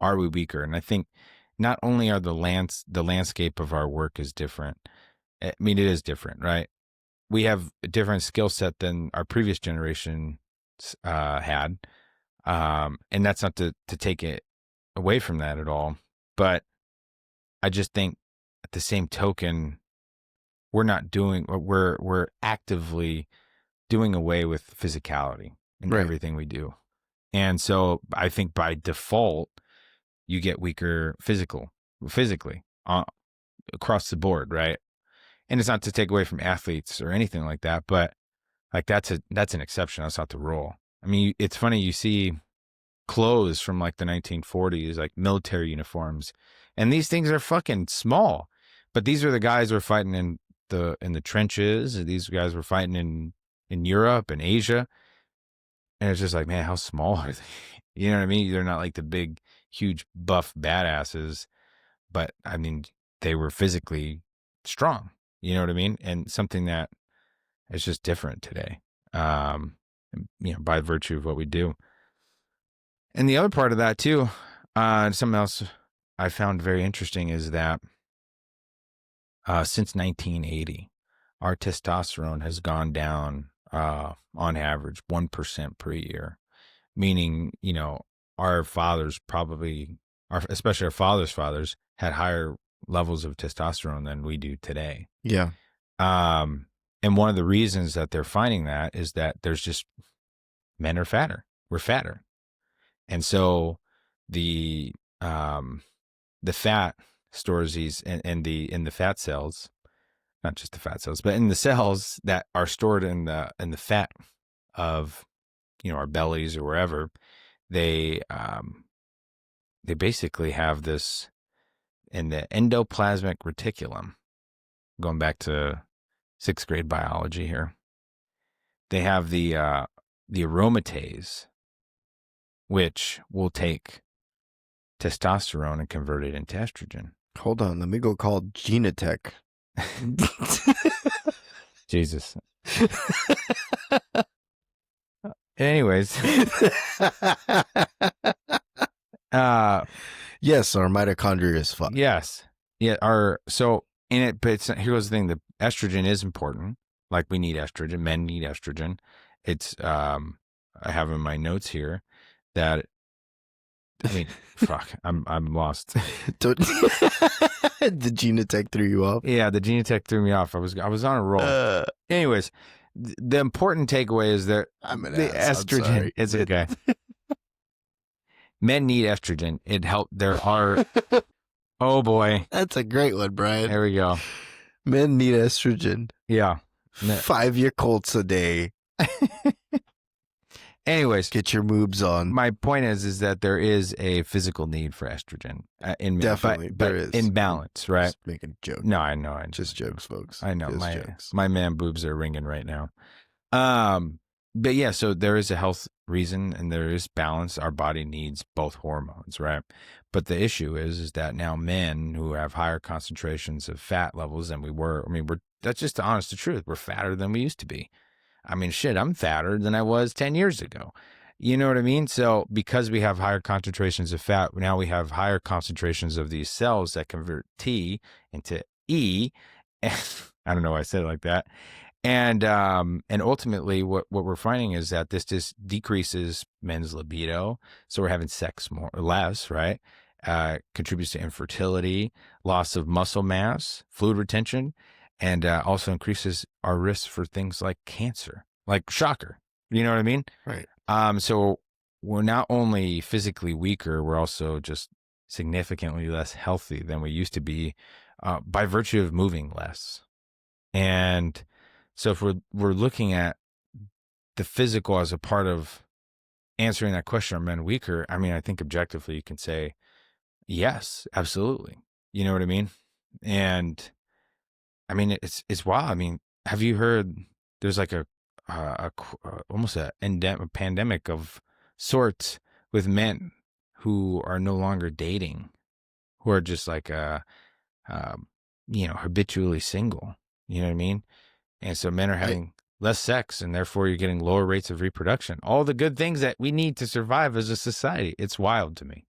are we weaker? And I think not only are the landscape of our work is different. I mean, it is different, right? We have a different skill set than our previous generation had. And that's not to take it away from that at all. But I just think at the same token, we're actively doing away with physicality in Right. everything we do. And so I think by default, you get weaker physically across the board, right? And it's not to take away from athletes or anything like that, but like that's an exception. That's not the rule. I mean, it's funny, you see clothes from like the 1940s, like military uniforms, and these things are fucking small. But these are the guys who are fighting in the trenches. These guys were fighting in Europe and Asia. And it's just like, man, how small are they? You know what I mean? They're not like the big, huge, buff badasses, but I mean, they were physically strong. You know what I mean? And something that is just different today, by virtue of what we do. And the other part of that too, something else I found very interesting is that since 1980, our testosterone has gone down on average 1% per year, meaning, our fathers especially our fathers' fathers had higher levels of testosterone than we do today. Yeah. And one of the reasons that they're finding that is that there's just men are fatter. We're fatter. And so the fat stores these in the fat cells, not just the fat cells, but in the cells that are stored in the fat of, our bellies or wherever, they basically have this in the endoplasmic reticulum. Going back to 6th grade biology here, they have the aromatase, which will take testosterone and convert it into estrogen. Hold on, let me go call Genetech. Jesus. Anyways, yes, our mitochondria is fucked. Yes, yeah. But here's the thing: the estrogen is important. Like, we need estrogen. Men need estrogen. It's I have in my notes here that, I mean, fuck, I'm lost. The Genetech threw you off. Yeah, the Genetech threw me off. I was on a roll. Anyways, the important takeaway is that the estrogen. It's okay. Men need estrogen. It helped. There are. Oh boy, that's a great one, Brian. There we go. Men need estrogen. Yeah. 5-year Colts a day. Anyways, get your moobs on. My point is that there is a physical need for estrogen in men. Definitely, but there is. In balance, right? Just making a joke. No, I know. Just jokes, folks. I know. Jokes. My man boobs are ringing right now. But yeah, so there is a health reason and there is balance. Our body needs both hormones, right? But the issue is that now men who have higher concentrations of fat levels than we were, that's just the honest truth. We're fatter than we used to be. I mean, shit, I'm fatter than I was 10 years ago. You know what I mean? So because we have higher concentrations of fat, now we have higher concentrations of these cells that convert T into E. I don't know why I said it like that. And ultimately what we're finding is that this just decreases men's libido. So we're having sex more or less, right? Contributes to infertility, loss of muscle mass, fluid retention, and also increases our risk for things like cancer, like shocker. You know what I mean? Right. So we're not only physically weaker, we're also just significantly less healthy than we used to be by virtue of moving less. And so if we're looking at the physical as a part of answering that question, are men weaker? I mean, I think objectively you can say, yes, absolutely. You know what I mean? And I mean, it's wild. I mean, have you heard there's like almost a pandemic of sorts with men who are no longer dating, who are just like, habitually single. You know what I mean? And so men are having less sex, and therefore you're getting lower rates of reproduction. All the good things that we need to survive as a society. It's wild to me.